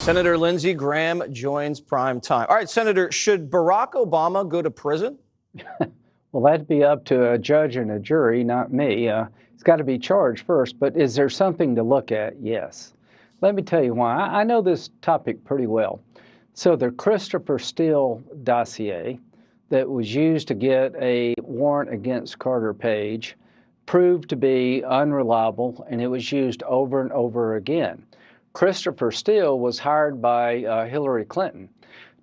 Senator Lindsey Graham joins Prime Time. All right, Senator, should Barack Obama go to prison? Well, that'd be up to a judge and a jury, not me. He's got to be charged first, but is there something to look at? Yes. Let me tell you why. I know this topic pretty well. So the Christopher Steele dossier that was used to get a warrant against Carter Page proved to be unreliable, and it was used over and over again. Christopher Steele was hired by Hillary Clinton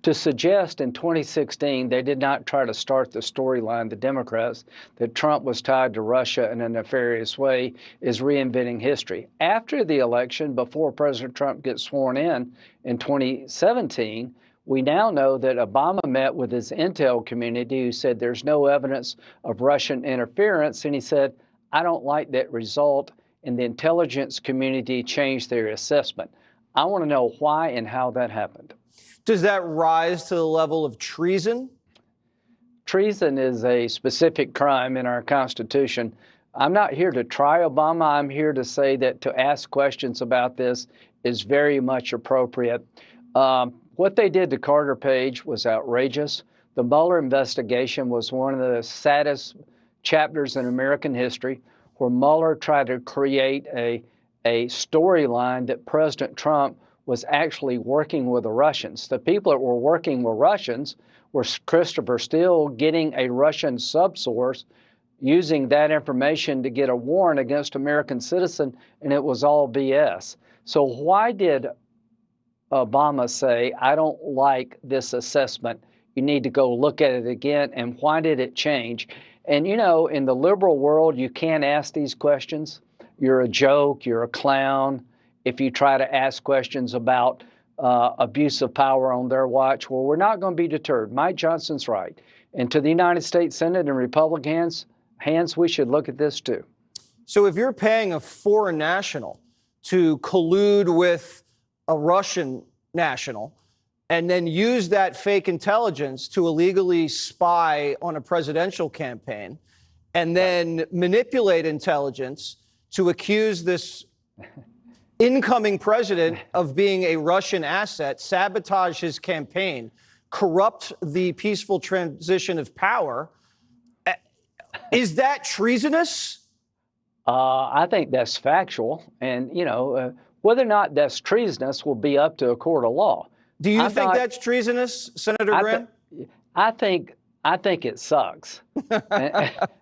to suggest in 2016 they did not try to start the storyline, the Democrats, that Trump was tied to Russia in a nefarious way is reinventing history. After the election, before President Trump gets sworn in 2017, we now know that Obama met with his intel community who said there's no evidence of Russian interference, and he said, I don't like that result, and the intelligence community changed their assessment. I want to know why and how that happened. Does that rise to the level of treason? Treason is a specific crime in our Constitution. I'm not here to try Obama. I'm here to say that to ask questions about this is very much appropriate. What they did to Carter Page was outrageous. The Mueller investigation was one of the saddest chapters in American history, where Mueller tried to create a storyline that President Trump was actually working with the Russians. The people that were working with Russians were Christopher Steele getting a Russian subsource, using that information to get a warrant against American citizen, and it was all BS. So why did Obama say, I don't like this assessment, you need to go look at it again, and why did it change? And you know, in the liberal world, you can't ask these questions. You're a joke, you're a clown. If you try to ask questions about abuse of power on their watch, well, we're not going to be deterred. Mike Johnson's right. And to the United States Senate and Republicans' hands, we should look at this too. So if you're paying a foreign national to collude with a Russian national and then use that fake intelligence to illegally spy on a presidential campaign and then manipulate intelligence to accuse this incoming president of being a Russian asset, sabotage his campaign, corrupt the peaceful transition of power, is that treasonous? I think that's factual. And, you know, whether or not that's treasonous will be up to a court of law. Do you think that's treasonous, Senator Graham? I think it sucks. And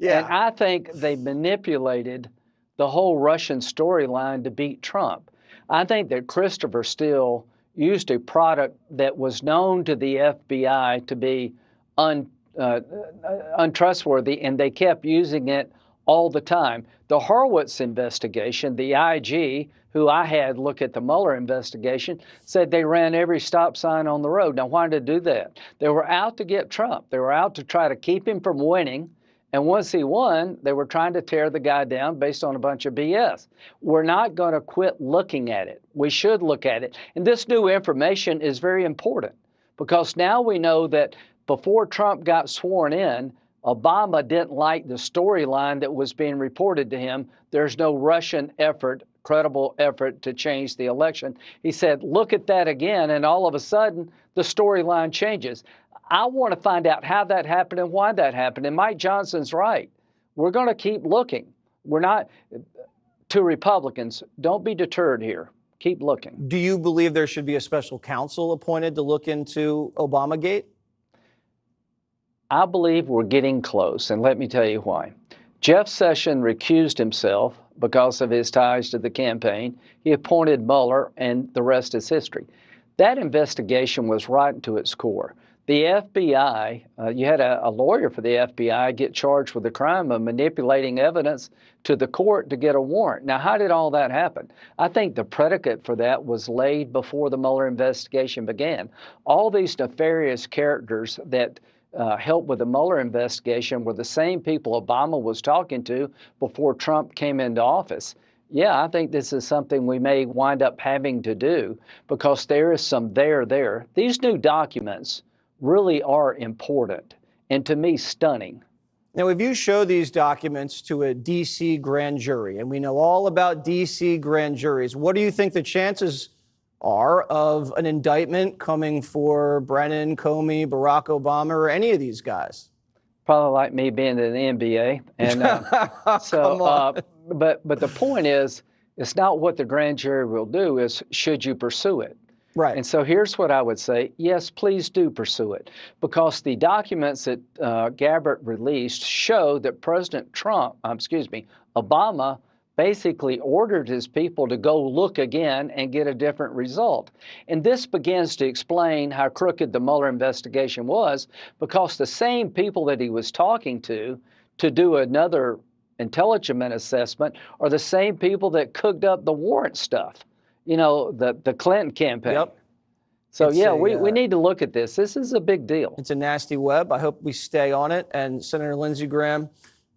I think they manipulated the whole Russian storyline to beat Trump. I think that Christopher Steele used a product that was known to the FBI to be untrustworthy, and they kept using it all the time. The Horowitz investigation, the IG, who I had look at the Mueller investigation, said they ran every stop sign on the road. Now, why did they do that? They were out to get Trump. They were out to try to keep him from winning. And once he won, they were trying to tear the guy down based on a bunch of BS. We're not going to quit looking at it. We should look at it. And this new information is very important because now we know that before Trump got sworn in, Obama didn't like the storyline that was being reported to him. There's no Russian effort, credible effort to change the election. He said, look at that again, and all of a sudden, the storyline changes. I want to find out how that happened and why that happened. And Mike Johnson's right. We're going to keep looking. We're not, to Republicans, don't be deterred here. Keep looking. Do you believe there should be a special counsel appointed to look into Obamagate? I believe we're getting close, and let me tell you why. Jeff Sessions recused himself because of his ties to the campaign. He appointed Mueller, and the rest is history. That investigation was rotten to its core. The FBI, you had a lawyer for the FBI get charged with the crime of manipulating evidence to the court to get a warrant. Now, how did all that happen? I think the predicate for that was laid before the Mueller investigation began. All these nefarious characters that helped with the Mueller investigation were the same people Obama was talking to before Trump came into office. Yeah, I think this is something we may wind up having to do because there is some there. These new documents really are important and, to me, stunning. Now, if you show these documents to a D.C. grand jury, and we know all about D.C. grand juries, what do you think the chances are of an indictment coming for Brennan, Comey, Barack Obama, or any of these guys? Probably like me being in the NBA. And Come on. but the point is, it's not what the grand jury will do, is should you pursue it? Right. And so here's what I would say. Yes, please do pursue it, because the documents that Gabbard released show that Obama basically ordered his people to go look again and get a different result. And this begins to explain how crooked the Mueller investigation was, because the same people that he was talking to do another intelligence assessment are the same people that cooked up the warrant stuff, you know, the Clinton campaign. Yep. So It's yeah, a, we need to look at this. This is a big deal. It's a nasty web. I hope we stay on it. And Senator Lindsey Graham,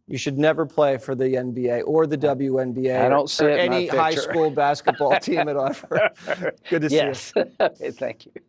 you should never play for the NBA or the WNBA I don't see or it in my any high picture. school basketball team at all. Good to see you. Yes. Okay, thank you.